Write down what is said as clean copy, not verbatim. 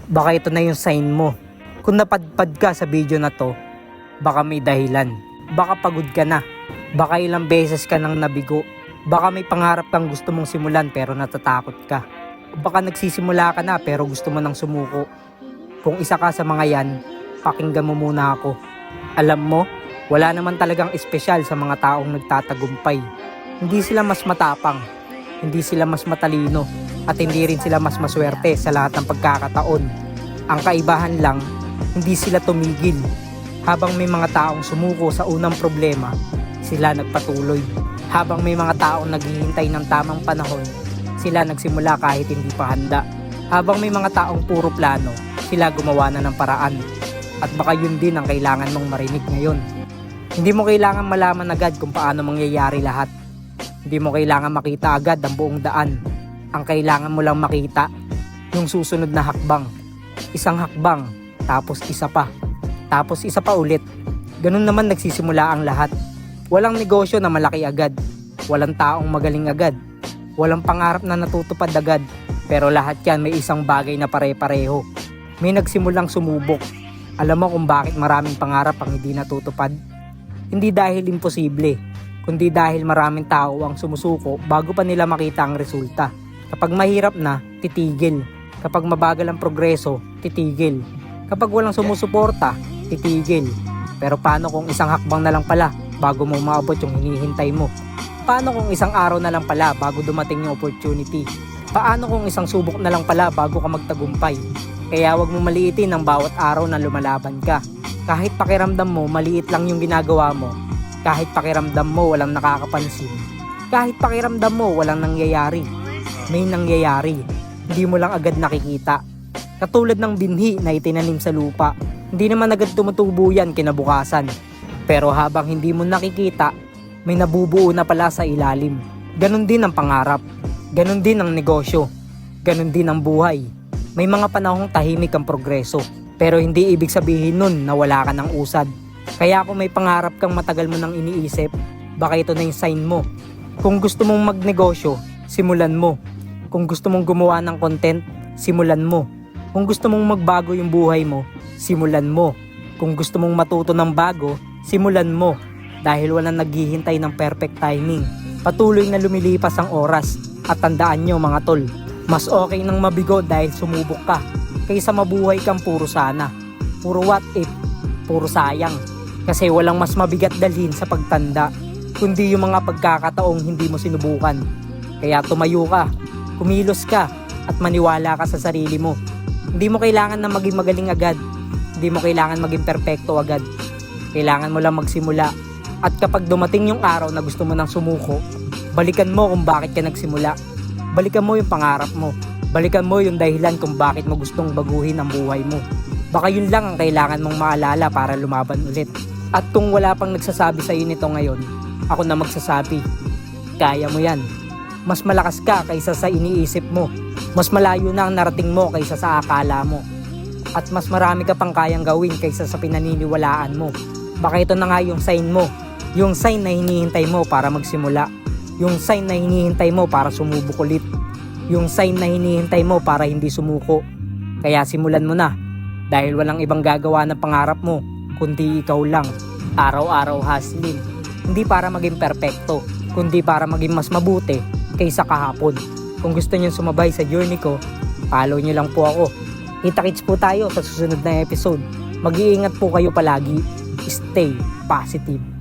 Baka ito na yung sign mo. Kung napadpad ka sa video na to, baka may dahilan. Baka pagod ka na. Baka ilang beses ka nang nabigo. Baka may pangarap kang gusto mong simulan pero natatakot ka. Baka nagsisimula ka na pero gusto mo nang sumuko. Kung isa ka sa mga yan, pakinggan mo muna ako. Alam mo, wala naman talagang espesyal sa mga taong nagtatagumpay. Hindi sila mas matapang, hindi sila mas matalino, at hindi rin sila mas maswerte sa lahat ng pagkakataon. Ang kaibahan lang, hindi sila tumigil. Habang may mga taong sumuko sa unang problema, sila nagpatuloy. Habang may mga taong naghihintay ng tamang panahon, sila nagsimula kahit hindi pa handa. Habang may mga taong puro plano, sila gumawa na ng paraan. At baka yun din ang kailangan mong marinig ngayon. Hindi mo kailangan malaman agad kung paano mangyayari lahat. Hindi mo kailangan makita agad ang buong daan. Ang kailangan mo lang makita, yung susunod na hakbang. Isang hakbang, tapos isa pa. Tapos isa pa ulit. Ganun naman nagsisimula ang lahat. Walang negosyo na malaki agad. Walang taong magaling agad. Walang pangarap na natutupad agad. Pero lahat yan may isang bagay na pare-pareho. May nagsimulang sumubok. Alam mo kung bakit maraming pangarap ang hindi natutupad? Hindi dahil imposible, kundi dahil maraming tao ang sumusuko bago pa nila makita ang resulta. Kapag mahirap na, titigil. Kapag mabagal ang progreso, titigil. Kapag walang sumusuporta, titigil. Pero paano kung isang hakbang na lang pala bago mo maabot yung hinihintay mo? Paano kung isang araw na lang pala bago dumating yung opportunity? Paano kung isang subok na lang pala bago ka magtagumpay? Kaya wag mo maliitin ang bawat araw na lumalaban ka. Kahit pakiramdam mo maliit lang yung ginagawa mo, kahit pakiramdam mo walang nakakapansin, kahit pakiramdam mo walang nangyayari, may nangyayari, hindi mo lang agad nakikita. Katulad ng binhi na itinanim sa lupa, hindi naman agad tumutubo yan kinabukasan. Pero habang hindi mo nakikita, may nabubuo na pala sa ilalim. Ganon din ang pangarap, ganon din ang negosyo, ganon din ang buhay. May mga panahong tahimik ang progreso. Pero hindi ibig sabihin nun na wala ka ng usad. Kaya kung may pangarap kang matagal mo nang iniisip, baka ito na yung sign mo. Kung gusto mong magnegosyo, simulan mo. Kung gusto mong gumawa ng content, simulan mo. Kung gusto mong magbago yung buhay mo, simulan mo. Kung gusto mong matuto ng bago, simulan mo. Dahil walang naghihintay ng perfect timing. Patuloy na lumilipas ang oras. At tandaan nyo mga tol, mas okay nang mabigo dahil sumubok ka kaysa mabuhay kang puro sana, puro what if, puro sayang. Kasi walang mas mabigat dalhin sa pagtanda, kundi yung mga pagkakataong hindi mo sinubukan. Kaya tumayo ka, kumilos ka, at maniwala ka sa sarili mo. Hindi mo kailangan na maging magaling agad, hindi mo kailangan maging perpekto agad. Kailangan mo lang magsimula. At kapag dumating yung araw na gusto mo nang sumuko, balikan mo kung bakit ka nagsimula. Balikan mo yung pangarap mo. Balikan mo yung dahilan kung bakit mo gustong baguhin ang buhay mo. Baka yun lang ang kailangan mong maalala para lumaban ulit. At kung wala pang nagsasabi sa iyo nito ngayon, ako na magsasabi, kaya mo yan. Mas malakas ka kaysa sa iniisip mo. Mas malayo na ang narating mo kaysa sa akala mo. At mas marami ka pang kayang gawin kaysa sa pinaniniwalaan mo. Baka ito na nga yung sign mo. Yung sign na hinihintay mo para magsimula. Yung sign na hinihintay mo para sumubok ulit. Yung sign na hinihintay mo para hindi sumuko. Kaya simulan mo na. Dahil walang ibang gagawa ng pangarap mo, kundi ikaw lang. Araw-araw hustling. Hindi para maging perpekto, kundi para maging mas mabuti kaysa kahapon. Kung gusto niyo sumabay sa journey ko, follow niyo lang po ako. Kita-kits po tayo sa susunod na episode. Mag-iingat po kayo palagi. Stay positive.